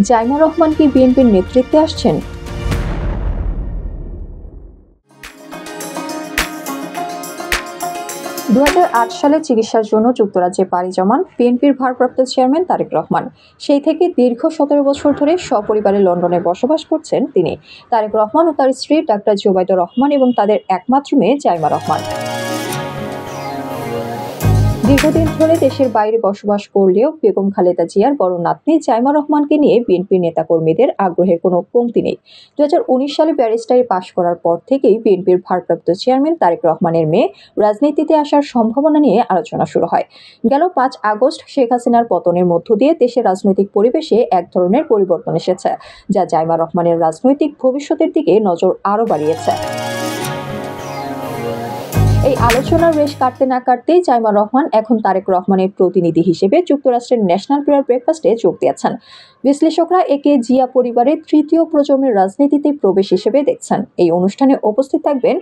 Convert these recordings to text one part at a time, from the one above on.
জাইমা রহমান কি বিএনপির নেতৃত্বে আসছেন? 2008 সালে চিকিৎসার জন্য যুক্তরাজ্যে পাড়ি জমান বিএনপির ভারপ্রাপ্ত চেয়ারম্যান তারেক রহমান। সেই থেকে দীর্ঘ 17 বছর ধরে সপরিবারে লন্ডনে বসবাস করছেন তিনি। তারেক রহমান ও তার স্ত্রী ডাক্তার জুবাইদা রহমান এবং তাদের একমাত্র মেয়ে জাইমা রহমান দীর্ঘদিন ধরে দেশের বাইরে বসবাস করলেও বেগম খালেদা জিয়ার বড় নাতনি জাইমা রহমানকে নিয়ে বিএনপির নেতাকর্মীদের আগ্রহের কোনো কমতি নেই। 2019 সালে ব্যারিস্টারি পাশ করার পর থেকেই বিএনপির ভারপ্রাপ্ত চেয়ারম্যান তারেক রহমানের মেয়ে রাজনীতিতে আসার সম্ভাবনা নিয়ে আলোচনা শুরু হয়। গেল 5 আগস্ট শেখ হাসিনার পতনের মধ্য দিয়ে দেশের রাজনৈতিক পরিবেশে এক ধরনের পরিবর্তন এসেছে, যা জাইমা রহমানের রাজনৈতিক ভবিষ্যতের দিকে নজর আরও বাড়িয়েছে। এই আলোচনার রেশ কাটতে না কাটতেই জাইমা রহমান এখন তারেক রহমানের প্রতিনিধি হিসেবে যুক্তরাষ্ট্রের ন্যাশনাল প্রেয়ার ব্রেকফাস্টে যোগ দিয়েছেন। বিশ্লেষকরা একে জিয়া পরিবারের তৃতীয় প্রজন্মের রাজনীতিতে প্রবেশ হিসেবে দেখছেন। এই অনুষ্ঠানে উপস্থিত থাকবেন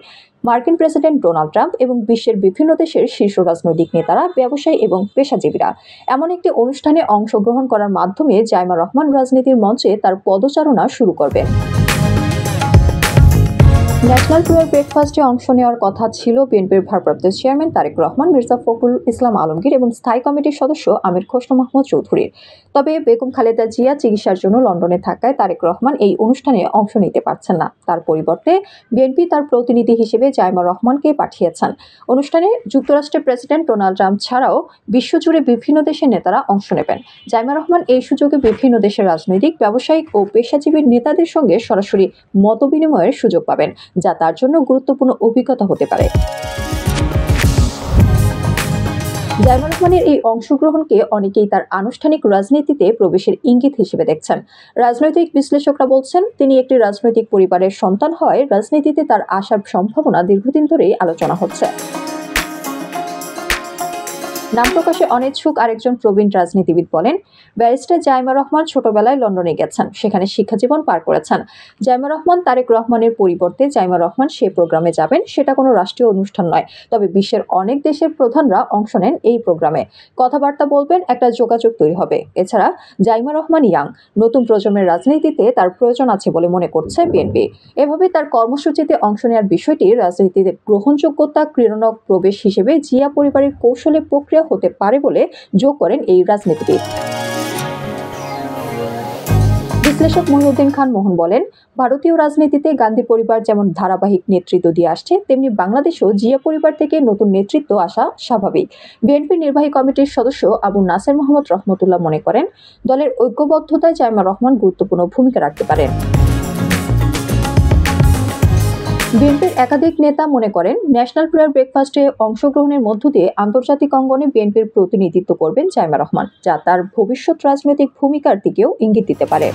মার্কিন প্রেসিডেন্ট ডোনাল্ড ট্রাম্প এবং বিশ্বের বিভিন্ন দেশের শীর্ষ রাজনৈতিক নেতারা, ব্যবসায়ী এবং পেশাজীবীরা। এমন একটি অনুষ্ঠানে অংশগ্রহণ করার মাধ্যমে জাইমা রহমান রাজনীতির মঞ্চে তার পদচারণা শুরু করবেন। ন্যাশনাল প্রেয়ার ব্রেকফাস্টে অংশ নেওয়ার কথা ছিল বিএনপির ভারপ্রাপ্ত চেয়ারম্যান তারেক রহমান, মির্জা ফখরুল ইসলাম আলমগীর এবং স্থায়ী কমিটির সদস্য আমির খসরু মাহমুদ চৌধুরীর। তবে বেগম খালেদা জিয়া চিকিৎসার জন্য লন্ডনে থাকায় তারেক রহমান এই অনুষ্ঠানে অংশ নিতে পারছেন না। তার পরিবর্তে বিএনপি তার প্রতিনিধি হিসেবে জাইমা রহমানকে পাঠিয়েছেন। অনুষ্ঠানে যুক্তরাষ্ট্রের প্রেসিডেন্ট ডোনাল্ড ট্রাম্প ছাড়াও বিশ্বজুড়ে বিভিন্ন দেশের নেতারা অংশ নেবেন। জাইমা রহমান এই সুযোগে বিভিন্ন দেশের রাজনৈতিক, ব্যবসায়িক ও পেশাজীবী নেতাদের সঙ্গে সরাসরি মতবিনিময়ের সুযোগ পাবেন, যা তার জন্য গুরুত্বপূর্ণ অভিজ্ঞতা হতে পারে। জাইমা রহমানের এই অংশগ্রহণকে অনেকেই তার আনুষ্ঠানিক রাজনীতিতে প্রবেশের ইঙ্গিত হিসেবে দেখছেন। রাজনৈতিক বিশ্লেষকরা বলছেন, তিনি একটি রাজনৈতিক পরিবারের সন্তান হয় রাজনীতিতে তার আসার সম্ভাবনা দীর্ঘদিন ধরেই আলোচনা হচ্ছে। নাম প্রকাশে অনিচ্ছুক আরেকজন প্রবীণ রাজনীতিবিদ বলেন, ব্যারিস্টার জাইমা রহমান ছোটবেলায় লন্ডনে গেছেন, সেখানে শিক্ষাজীবন পার করেছেন। জাইমা রহমান তারেক রহমানের পরিবর্তে জাইমা রহমান সে প্রোগ্রামে যাবেন। সেটা কোনো রাষ্ট্রীয় অনুষ্ঠান নয়, তবে বিশ্বের অনেক দেশের প্রধানরা অংশ নেন এই প্রোগ্রামে। কথাবার্তা বলবেন, একটা যোগাযোগ তৈরি হবে। এছাড়া জাইমা রহমান ইয়াং, নতুন প্রজন্মের রাজনীতিতে তার প্রয়োজন আছে বলে মনে করছে বিএনপি। এভাবে তার কর্মসূচিতে অংশ নেওয়ার বিষয়টি রাজনীতিতে গ্রহণযোগ্যতা ক্রীড়নক প্রবেশ হিসেবে জিয়া পরিবারের কৌশলে প্রক্রিয়া হতে পারে বলে যোগ করেন এই রাজনীতিবিদ। বিশ্লেষক মহিউদ্দিন খান মোহন বলেন, ভারতীয় রাজনীতিতে গান্ধী পরিবার যেমন ধারাবাহিক নেতৃত্ব দিয়ে আসছে, তেমনি বাংলাদেশেও জিয়া পরিবার থেকে নতুন নেতৃত্ব আসা স্বাভাবিক। বিএনপির নির্বাহী কমিটির সদস্য আবু নাসের মোহাম্মদ রহমতুল্লাহ মনে করেন, দলের ঐক্যবদ্ধতায় জাইমা রহমান গুরুত্বপূর্ণ ভূমিকা রাখতে পারেন। বিএনপির একাধিক নেতা মনে করেন, ন্যাশনাল প্রেয়ার ব্রেকফাস্টে অংশগ্রহণের মধ্য দিয়ে আন্তর্জাতিক অঙ্গনে বিএনপির প্রতিনিধিত্ব করবেন জাইমা রহমান, যা তার ভবিষ্যৎ রাজনৈতিক ভূমিকার দিকেও ইঙ্গিত দিতে পারে।